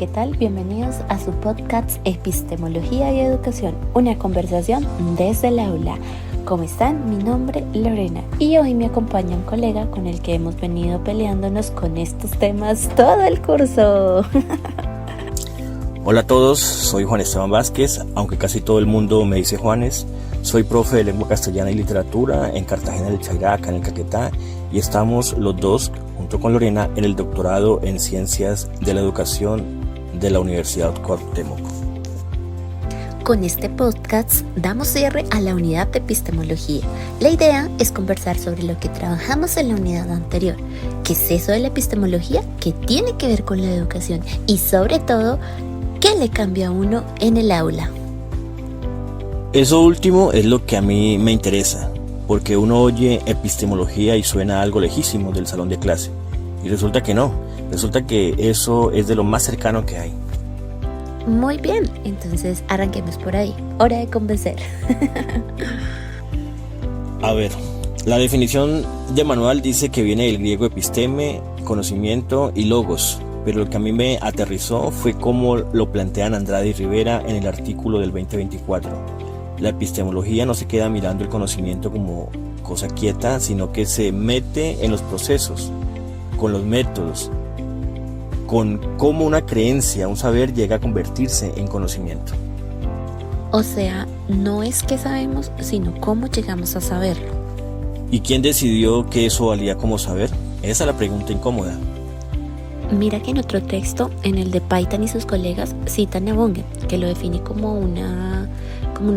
¿qué tal? Bienvenidos a su podcast Epistemología y Educación, una conversación desde el aula. ¿Cómo están? Mi nombre es Lorena y hoy me acompaña un colega con el que hemos venido peleándonos con estos temas todo el curso. Hola a todos, soy Juan Esteban Vázquez, aunque casi todo el mundo me dice Juanes. Soy profe de lengua castellana y literatura en Cartagena del Chairá, acá en el Caquetá, y estamos los dos, junto con Lorena, en el doctorado en Ciencias de la Educación de la Universidad Cuauhtémoc. Con este podcast damos cierre a la unidad de epistemología. La idea es conversar sobre lo que trabajamos en la unidad anterior. ¿Qué es eso de la epistemología? ¿Qué tiene que ver con la educación? Y sobre todo, ¿qué le cambia a uno en el aula? Eso último es lo que a mí me interesa, porque uno oye epistemología y suena algo lejísimo del salón de clase. Y resulta que no, resulta que eso es de lo más cercano que hay. Muy bien, entonces arranquemos por ahí. Hora de convencer. A ver, la definición de manual dice que viene del griego episteme, conocimiento, y logos, pero lo que a mí me aterrizó fue cómo lo plantean Andrade y Rivera en el artículo del 2024. La epistemología no se queda mirando el conocimiento como cosa quieta, sino que se mete en los procesos, con los métodos, con cómo una creencia, un saber llega a convertirse en conocimiento. O sea, no es que sabemos, sino cómo llegamos a saberlo. ¿Y quién decidió que eso valía como saber? Esa es la pregunta incómoda. Mira que en otro texto, en el de Paitan y sus colegas, citan a Bunge, que lo define como una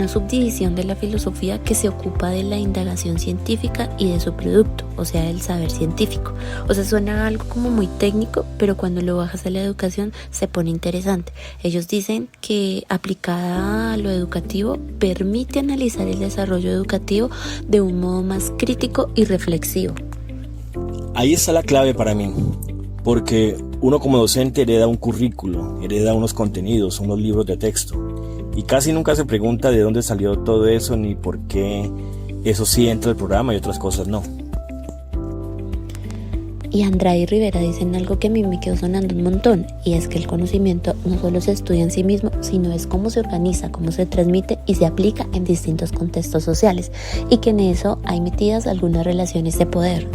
subdivisión de la filosofía que se ocupa de la indagación científica y de su producto, o sea, del saber científico. O sea, suena algo como muy técnico, pero cuando lo bajas a la educación se pone interesante. Ellos dicen que aplicada a lo educativo permite analizar el desarrollo educativo de un modo más crítico y reflexivo. Ahí está la clave para mí, porque uno como docente hereda un currículo, hereda unos contenidos, unos libros de texto. Y casi nunca se pregunta de dónde salió todo eso ni por qué eso sí entra al programa y otras cosas no. Y Andrade y Rivera dicen algo que a mí me quedó sonando un montón, y es que el conocimiento no solo se estudia en sí mismo, sino es cómo se organiza, cómo se transmite y se aplica en distintos contextos sociales, y que en eso hay metidas algunas relaciones de poder.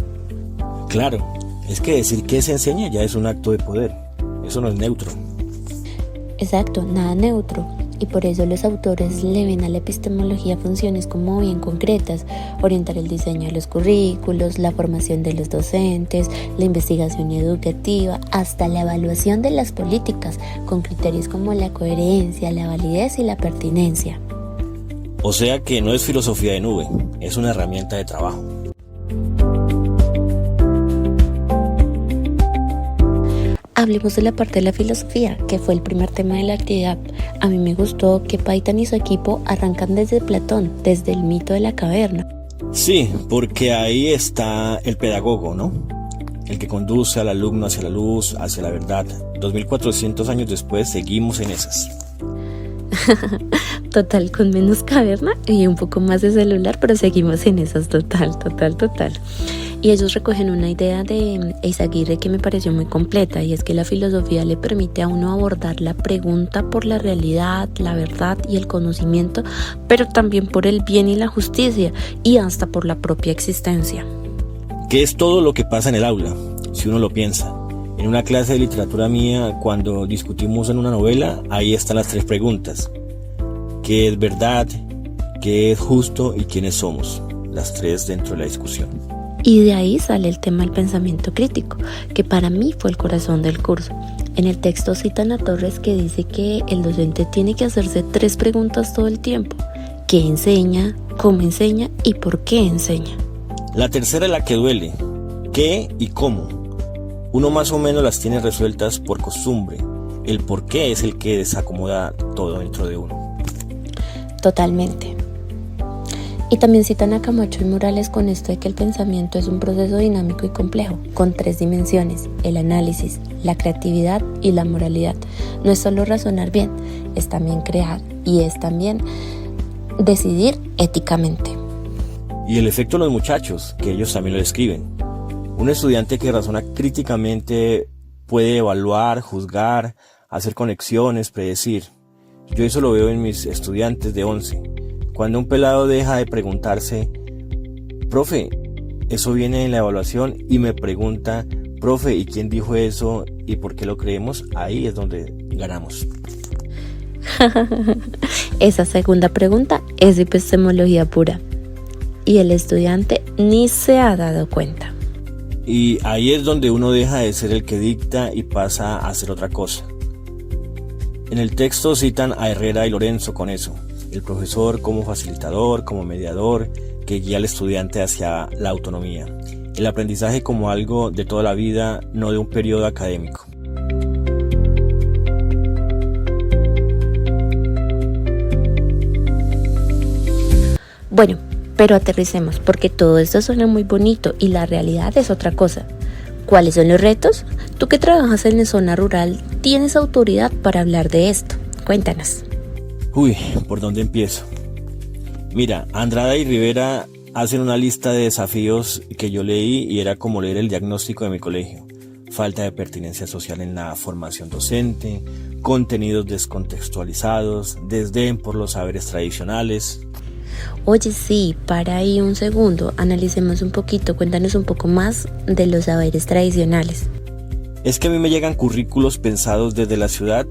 Claro, es que decir que se enseña ya es un acto de poder, eso no es neutro. Exacto, nada neutro. Y por eso los autores le ven a la epistemología funciones como bien concretas: orientar el diseño de los currículos, la formación de los docentes, la investigación educativa, hasta la evaluación de las políticas, con criterios como la coherencia, la validez y la pertinencia. O sea que no es filosofía de nube, es una herramienta de trabajo. Hablemos de la parte de la filosofía, que fue el primer tema de la actividad. A mí me gustó que Paitan y su equipo arrancan desde Platón, desde el mito de la caverna. Sí, porque ahí está el pedagogo, ¿no? El que conduce al alumno hacia la luz, hacia la verdad. 2400 años después seguimos en esas. Total, con menos caverna y un poco más de celular, pero seguimos en esas, total. Y ellos recogen una idea de Eizaguirre que me pareció muy completa, y es que la filosofía le permite a uno abordar la pregunta por la realidad, la verdad y el conocimiento, pero también por el bien y la justicia, y hasta por la propia existencia. Que es todo lo que pasa en el aula, si uno lo piensa. En una clase de literatura mía, cuando discutimos en una novela, ahí están las 3 preguntas. ¿Qué es verdad? ¿Qué es justo? ¿Y quiénes somos? Las 3 dentro de la discusión. Y de ahí sale el tema del pensamiento crítico, que para mí fue el corazón del curso. En el texto citan a Torres, que dice que el docente tiene que hacerse 3 preguntas todo el tiempo: ¿qué enseña? ¿Cómo enseña? ¿Y por qué enseña? La tercera es la que duele: ¿qué y cómo? Uno más o menos las tiene resueltas por costumbre. El por qué es el que desacomoda todo dentro de uno. Totalmente. Y también citan a Camacho y Morales con esto de que el pensamiento es un proceso dinámico y complejo, con 3 dimensiones: el análisis, la creatividad y la moralidad. No es solo razonar bien, es también crear, y es también decidir éticamente. Y el efecto de los muchachos, que ellos también lo describen. Un estudiante que razona críticamente puede evaluar, juzgar, hacer conexiones, predecir. Yo eso lo veo en mis estudiantes de 11. Cuando un pelado deja de preguntarse, profe, eso viene en la evaluación, y me pregunta, profe, ¿y quién dijo eso y por qué lo creemos? Ahí es donde ganamos. Esa segunda pregunta es epistemología pura y el estudiante ni se ha dado cuenta. Y ahí es donde uno deja de ser el que dicta y pasa a hacer otra cosa. En el texto citan a Herrera y Lorenzo con eso, el profesor como facilitador, como mediador, que guía al estudiante hacia la autonomía, el aprendizaje como algo de toda la vida, no de un periodo académico. Bueno, pero aterricemos, porque todo esto suena muy bonito y la realidad es otra cosa. ¿Cuáles son los retos? Tú que trabajas en la zona rural, tienes autoridad para hablar de esto. Cuéntanos. Uy, ¿por dónde empiezo? Mira, Andrade y Rivera hacen una lista de desafíos que yo leí y era como leer el diagnóstico de mi colegio. Falta de pertinencia social en la formación docente, contenidos descontextualizados, desdén por los saberes tradicionales. Oye, sí, para ahí un segundo, analicemos un poquito, cuéntanos un poco más de los saberes tradicionales. Es que a mí me llegan currículos pensados desde la ciudad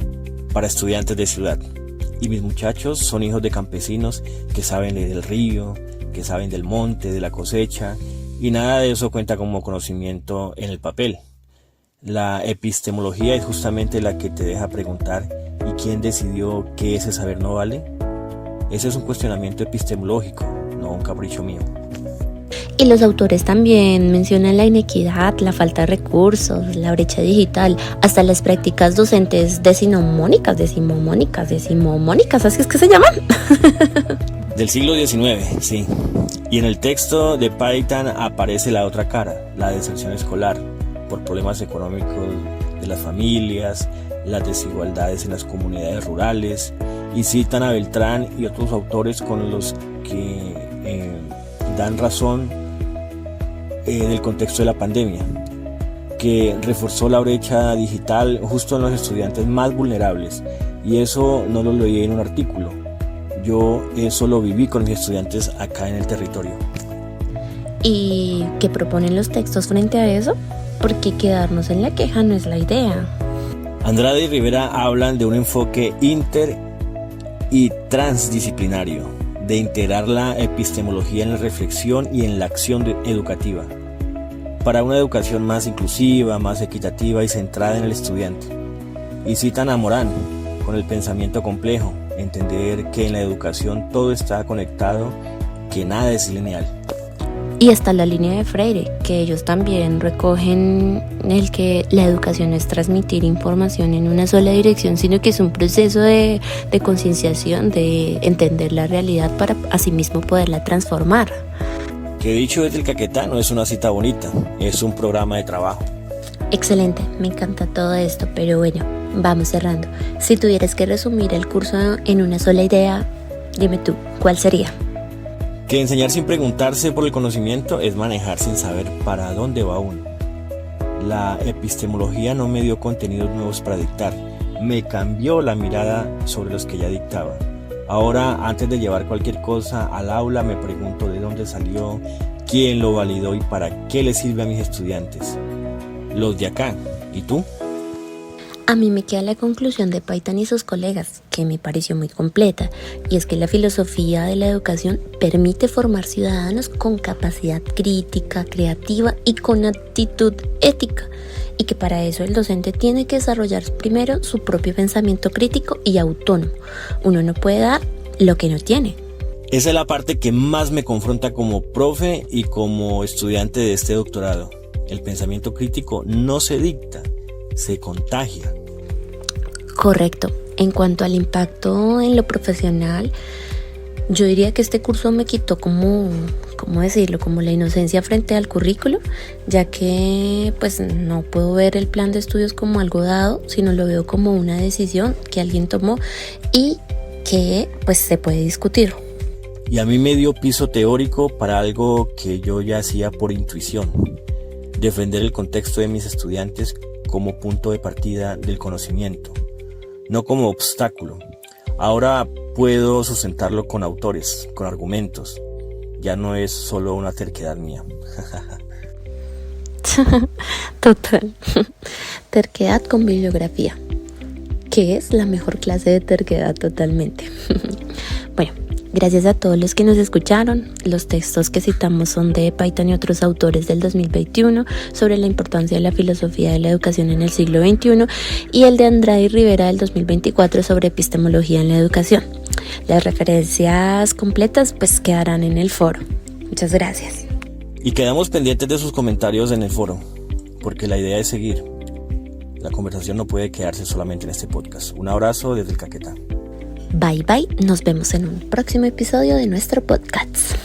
para estudiantes de ciudad. Y mis muchachos son hijos de campesinos que saben del río, que saben del monte, de la cosecha, y nada de eso cuenta como conocimiento en el papel. La epistemología es justamente la que te deja preguntar, ¿y quién decidió que ese saber no vale? Ese es un cuestionamiento epistemológico, no un capricho mío. Y los autores también mencionan la inequidad, la falta de recursos, la brecha digital, hasta las prácticas docentes decimonónicas, así es que se llaman. Del siglo XIX, sí. Y en el texto de Paitan aparece la otra cara, la deserción escolar, por problemas económicos de las familias, las desigualdades en las comunidades rurales, y citan a Beltrán y otros autores con los que dan razón del contexto de la pandemia, que reforzó la brecha digital justo en los estudiantes más vulnerables, y eso no lo leí en un artículo, yo eso lo viví con mis estudiantes acá en el territorio. ¿Y qué proponen los textos frente a eso? Porque quedarnos en la queja no es la idea. Andrade y Rivera hablan de un enfoque inter y transdisciplinario, de integrar la epistemología en la reflexión y en la acción educativa, para una educación más inclusiva, más equitativa y centrada en el estudiante. Y citan a Morán, con el pensamiento complejo, entender que en la educación todo está conectado, que nada es lineal. Y hasta la línea de Freire, que ellos también recogen el que la educación no es transmitir información en una sola dirección, sino que es un proceso de concienciación, de entender la realidad para asimismo poderla transformar. Que dicho desde el Caquetá no es una cita bonita, es un programa de trabajo. Excelente, me encanta todo esto, pero bueno, vamos cerrando. Si tuvieras que resumir el curso en una sola idea, dime tú, ¿cuál sería? Que enseñar sin preguntarse por el conocimiento es manejar sin saber para dónde va uno. La epistemología no me dio contenidos nuevos para dictar, me cambió la mirada sobre los que ya dictaba. Ahora, antes de llevar cualquier cosa al aula, me pregunto de dónde salió, quién lo validó y para qué le sirve a mis estudiantes. Los de acá. ¿Y tú? A mí me queda la conclusión de Paitan y sus colegas, que me pareció muy completa, y es que la filosofía de la educación permite formar ciudadanos con capacidad crítica, creativa y con actitud ética, y que para eso el docente tiene que desarrollar primero su propio pensamiento crítico y autónomo. Uno no puede dar lo que no tiene. Esa es la parte que más me confronta como profe y como estudiante de este doctorado. El pensamiento crítico no se dicta, se contagia. Correcto. En cuanto al impacto en lo profesional, yo diría que este curso me quitó como la inocencia frente al currículo, ya que pues no puedo ver el plan de estudios como algo dado, sino lo veo como una decisión que alguien tomó y que pues se puede discutir. Y a mí me dio piso teórico para algo que yo ya hacía por intuición: defender el contexto de mis estudiantes como punto de partida del conocimiento. no como obstáculo. Ahora puedo sustentarlo con autores, con argumentos. Ya no es solo una terquedad mía. Total. Terquedad con bibliografía, que es la mejor clase de terquedad totalmente. Bueno, gracias a todos los que nos escucharon. Los textos que citamos son de Paitan y otros autores del 2021 sobre la importancia de la filosofía de la educación en el siglo XXI y el de Andrade y Rivera del 2024 sobre epistemología en la educación. Las referencias completas pues quedarán en el foro. Muchas gracias. Y quedamos pendientes de sus comentarios en el foro, porque la idea es seguir. La conversación no puede quedarse solamente en este podcast. Un abrazo desde el Caquetá. Bye bye, nos vemos en un próximo episodio de nuestro podcast.